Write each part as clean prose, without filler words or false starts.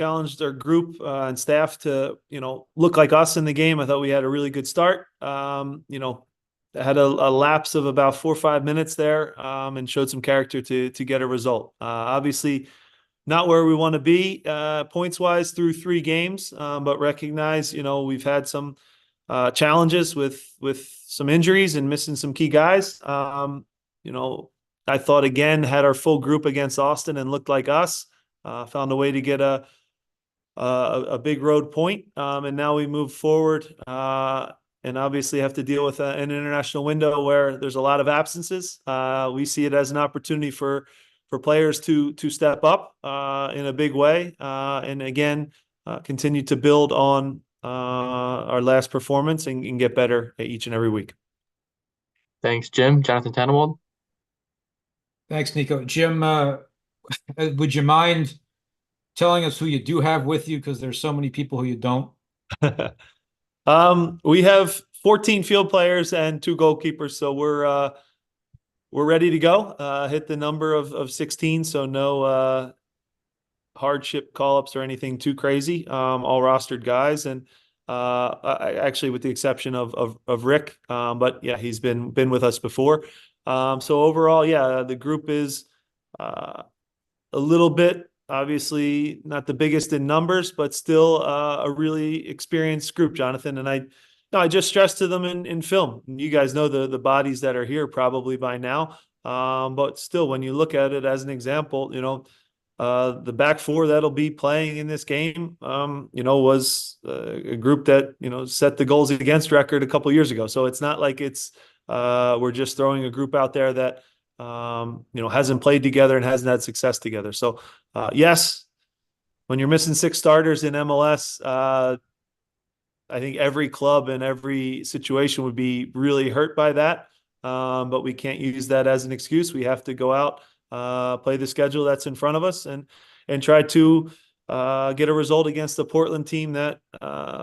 challenged our group and staff to, look like us in the game. I thought we had a really good start. Had a lapse of about 4 or 5 minutes there, and showed some character to get a result. Obviously, not where we want to be points wise through 3 games, but recognize we've had some challenges with some injuries and missing some key guys. I thought again had our full group against Austin and looked like us. Found a way to get a big road point, and now we move forward. And obviously have to deal with an international window where there's a lot of absences. We see it as an opportunity for players to step up in a big way, and again continue to build on our last performance and get better each and every week. Thanks, Jim. Jonathan Tannenwald. Thanks, Nico. Jim, would you mind telling us who you do have with you? Because there's so many people who you don't. We have 14 field players and 2 goalkeepers, so we're ready to go. Hit the number of 16, so no hardship call-ups or anything too crazy. All rostered guys, and actually with the exception of Rick, but yeah, he's been with us before. So overall, yeah, the group is a little bit obviously not the biggest in numbers, but still a really experienced group, Jonathan. And I just stressed to them in film. You guys know the bodies that are here probably by now. But still, when you look at it as an example, the back four that'll be playing in this game, was a group that, set the goals against record a couple of years ago. So it's not like we're just throwing a group out there that, hasn't played together and hasn't had success together. So, yes, when you're missing 6 starters in MLS, I think every club and every situation would be really hurt by that. But we can't use that as an excuse. We have to go out, play the schedule that's in front of us, and try to get a result against the Portland team that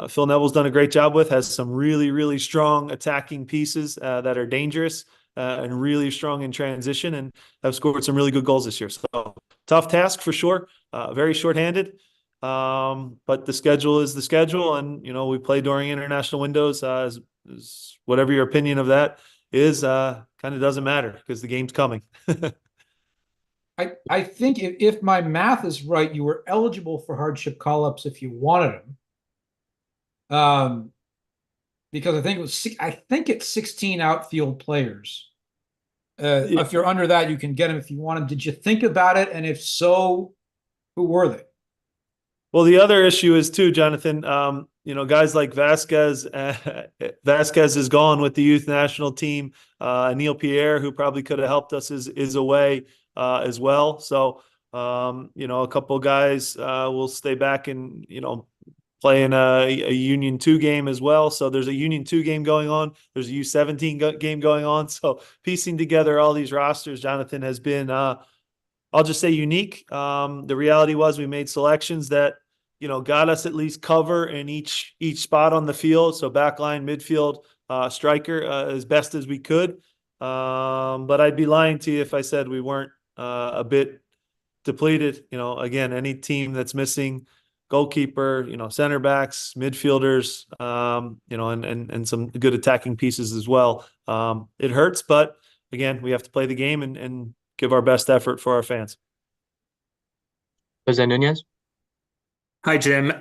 Phil Neville's done a great job with, has some really, really strong attacking pieces that are dangerous and really strong in transition, and have scored some really good goals this year. So tough task for sure, very shorthanded. But the schedule is the schedule, and we play during international windows. As whatever your opinion of that is, kind of doesn't matter because the game's coming. I think if my math is right, you were eligible for hardship call-ups if you wanted them. Because I think it's 16 outfield players. Yeah. If you're under that, you can get them if you want them. Did you think about it? And if so, who were they? Well, the other issue is too, Jonathan. Guys like Vasquez. Vasquez is gone with the youth national team. Neil Pierre, who probably could have helped us, is away as well. So, a couple of guys will stay back and play in a Union 2 game as well. So there's a Union 2 game going on. There's a U17 game going on. So piecing together all these rosters, Jonathan, has been, I'll just say, unique. The reality was we made selections that, got us at least cover in each spot on the field. So backline, midfield, striker, as best as we could. But I'd be lying to you if I said we weren't a bit depleted. Again, any team that's missing goalkeeper, center backs, midfielders, and some good attacking pieces as well. It hurts, but again, we have to play the game and give our best effort for our fans. Jose Nunez. Hi, Jim.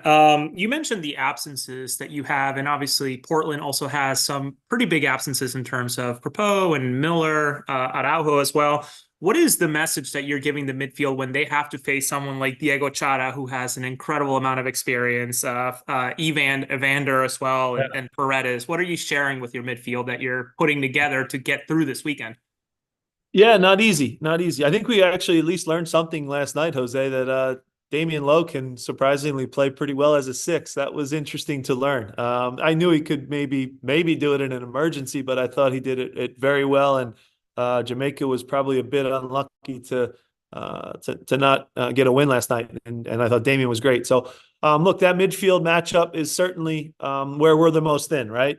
You mentioned the absences that you have, and obviously Portland also has some pretty big absences in terms of Propo and Miller, Araujo as well. What is the message that you're giving the midfield when they have to face someone like Diego Chara, who has an incredible amount of experience, Evander as well, and Paredes? What are you sharing with your midfield that you're putting together to get through this weekend? Yeah, not easy. Not easy. I think we actually at least learned something last night, Jose, that Damian Lowe can surprisingly play pretty well as a 6. That was interesting to learn. I knew he could maybe do it in an emergency, but I thought he did it very well. And Jamaica was probably a bit unlucky to not get a win last night. And I thought Damian was great. So look, that midfield matchup is certainly where we're the most thin, right?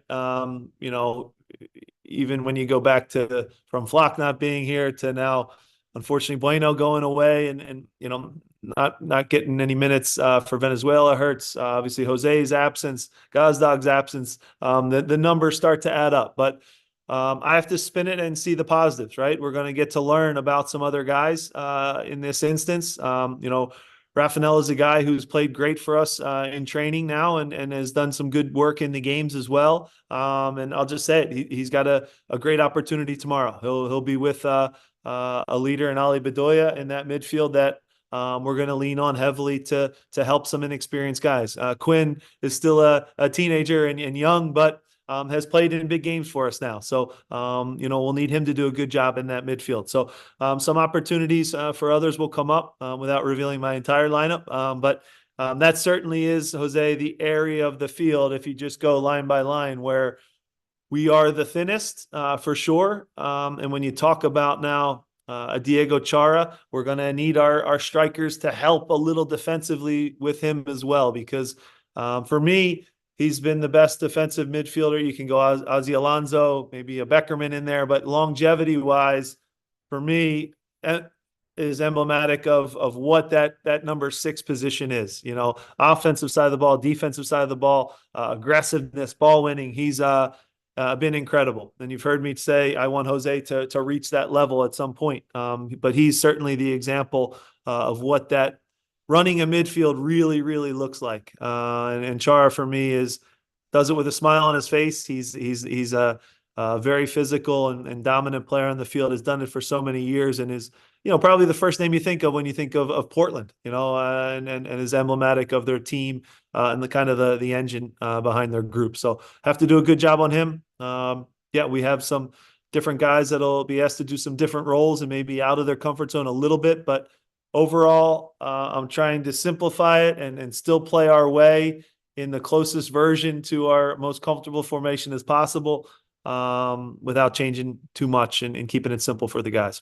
Even when you go back from Flock not being here to now, unfortunately, Bueno going away, and not getting any minutes for Venezuela hurts. Obviously, Jose's absence, Gazdag's absence, the numbers start to add up. But I have to spin it and see the positives, right? We're going to get to learn about some other guys in this instance. Rafael is a guy who's played great for us in training now and has done some good work in the games as well. And I'll just say it, he's got a great opportunity tomorrow. He'll be with a leader in Ali Bedoya in that midfield that we're going to lean on heavily to help some inexperienced guys. Quinn is still a teenager and young, but has played in big games for us now. So, we'll need him to do a good job in that midfield. So some opportunities for others will come up without revealing my entire lineup. But that certainly is, Jose, the area of the field, if you just go line by line, where we are the thinnest for sure. And when you talk about now a Diego Chara, we're going to need our strikers to help a little defensively with him as well, because for me, he's been the best defensive midfielder. You can go Ozzy Alonso, maybe a Beckerman in there, but longevity-wise, for me, is emblematic of what that number 6 position is. Offensive side of the ball, defensive side of the ball, aggressiveness, ball winning. He's been incredible. And you've heard me say I want Jose to reach that level at some point. But he's certainly the example of what that running a midfield really, really looks like. And Chara for me does it with a smile on his face. He's a very physical and dominant player on the field. Has done it for so many years and is probably the first name you think of when you think of Portland. And is emblematic of their team and the kind of the engine behind their group. So have to do a good job on him. We have some different guys that'll be asked to do some different roles and maybe out of their comfort zone a little bit, but overall, I'm trying to simplify it and still play our way in the closest version to our most comfortable formation as possible without changing too much and keeping it simple for the guys.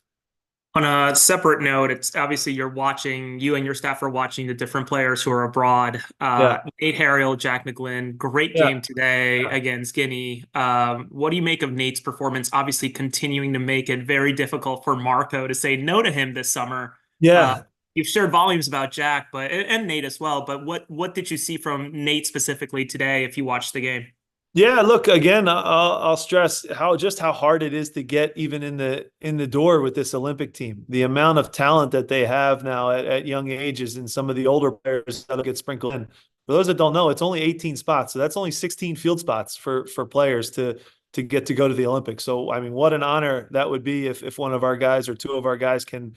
On a separate note, it's obviously you and your staff are watching the different players who are abroad. Nate Harriel, Jack McGlynn, great game today against Guinea. What do you make of Nate's performance? Obviously continuing to make it very difficult for Marco to say no to him this summer. You've shared volumes about Jack, and Nate as well. But what did you see from Nate specifically today if you watched the game? Yeah, look, again, I'll stress how hard it is to get even in the door with this Olympic team. The amount of talent that they have now at young ages and some of the older players that'll get sprinkled in. For those that don't know, it's only 18 spots. So that's only 16 field spots for players to get to go to the Olympics. So, I mean, what an honor that would be if one of our guys or two of our guys can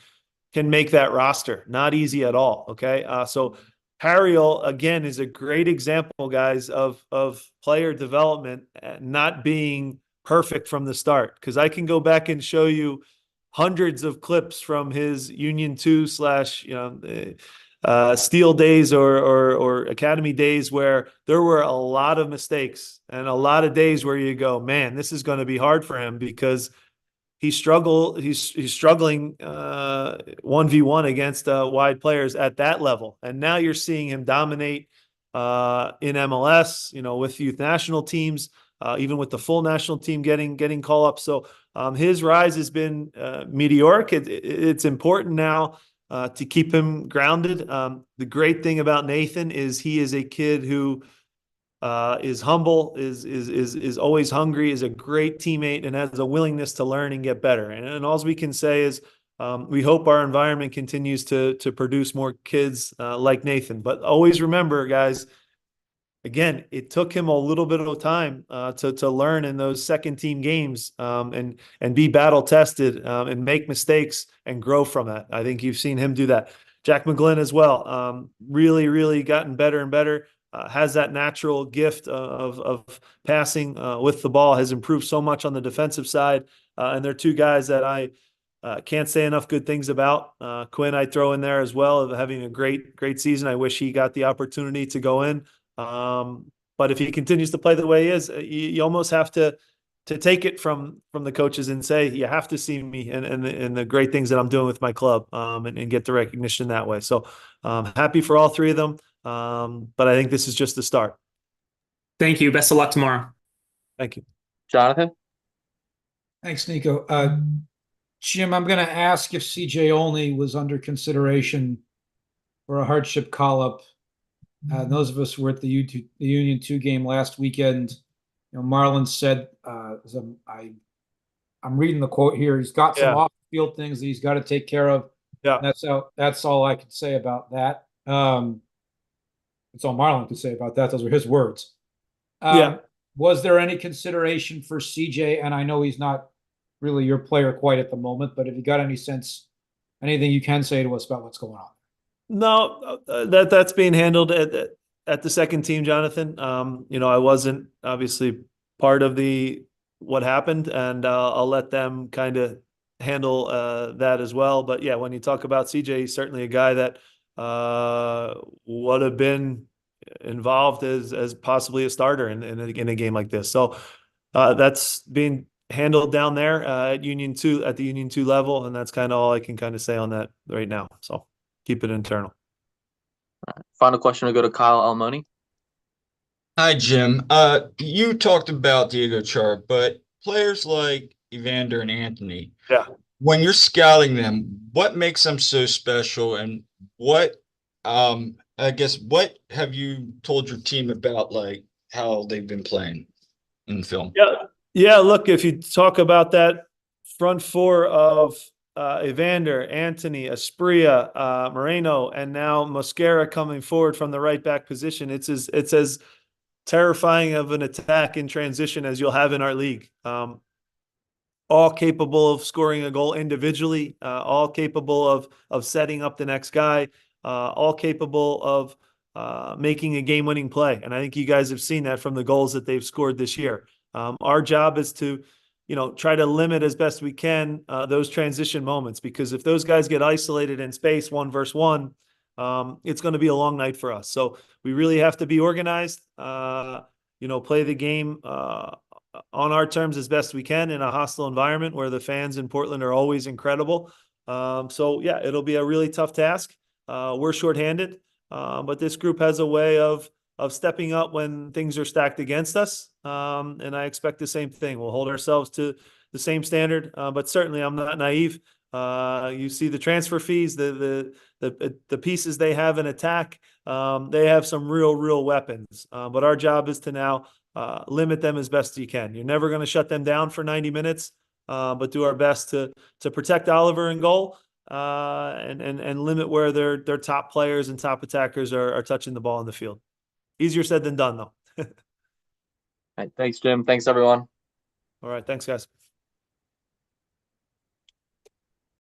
make that roster. Not easy at all. Okay. So Harriel, again, is a great example, guys, of player development not being perfect from the start. Because I can go back and show you hundreds of clips from his Union 2 / Steel days or Academy days where there were a lot of mistakes and a lot of days where you go, man, this is going to be hard for him because he's struggling 1v1 against wide players at that level. And now you're seeing him dominate in MLS, with youth national teams, even with the full national team getting call-ups. So his rise has been meteoric. It's important now to keep him grounded. The great thing about Nathan is he is a kid who is humble, is always hungry, is a great teammate, and has a willingness to learn and get better. And all we can say is we hope our environment continues to produce more kids like Nathan. But always remember, guys, again, it took him a little bit of time to learn in those second team games and be battle tested and make mistakes and grow from that. I think you've seen him do that. Jack McGlynn as well, really, really gotten better and better. Has that natural gift of passing with the ball, has improved so much on the defensive side. And they're two guys that I can't say enough good things about. Quinn, I throw in there as well, of having a great season. I wish he got the opportunity to go in. But if he continues to play the way he is, you almost have to take it from the coaches and say, you have to see me and the great things that I'm doing with my club and get the recognition that way. So happy for all three of them. But I think this is just the start. Thank you. Best of luck tomorrow. Thank you. Jonathan? Thanks, Nico. Jim, I'm going to ask if CJ Olney was under consideration for a hardship call-up. Those of us who were at the Union 2 game last weekend, Marlon said, I'm reading the quote here. He's got some Yeah. off-field things that he's got to take care of. Yeah. That's all I can say about that. That's all Marlon could say about that. Those were his words. Yeah. Was there any consideration for CJ? And I know he's not really your player quite at the moment, but have you got any sense, anything you can say to us about what's going on? No, that's being handled at the second team, Jonathan. I wasn't obviously part of what happened, and I'll let them kind of handle that as well. But yeah, when you talk about CJ, he's certainly a guy that would have been involved as possibly a starter in a game like this. So that's being handled down there at the Union 2 level, and that's kind of all I can kind of say on that right now. So keep it internal. Final question will go to Kyle Almoni. Hi, Jim. You talked about Diego Char, but players like Evander and Anthony, Yeah. when you're scouting them, what makes them so special, and what what have you told your team about like how they've been playing in the film? Yeah. Look, if you talk about that front four of Evander, Anthony, Asprilla, Moreno, and now Mosquera coming forward from the right back position, it's as terrifying of an attack in transition as you'll have in our league. All capable of scoring a goal individually, all capable of setting up the next guy, all capable of making a game-winning play. And I think you guys have seen that from the goals that they've scored this year. Our job is to, try to limit as best we can those transition moments, because if those guys get isolated in space 1v1, it's going to be a long night for us. So we really have to be organized, play the game on our terms as best we can in a hostile environment where the fans in Portland are always incredible. So yeah, it'll be a really tough task. We're shorthanded, but this group has a way of stepping up when things are stacked against us. And I expect the same thing. We'll hold ourselves to the same standard, but certainly I'm not naive. You see the transfer fees, the pieces they have in attack. They have some real weapons. But our job is to now limit them as best you can. You're never going to shut them down for 90 minutes, but do our best to protect Oliver in goal and limit where their top players and top attackers are touching the ball in the field. Easier said than done, though. All right, thanks, Jim. Thanks, everyone. All right. Thanks, guys.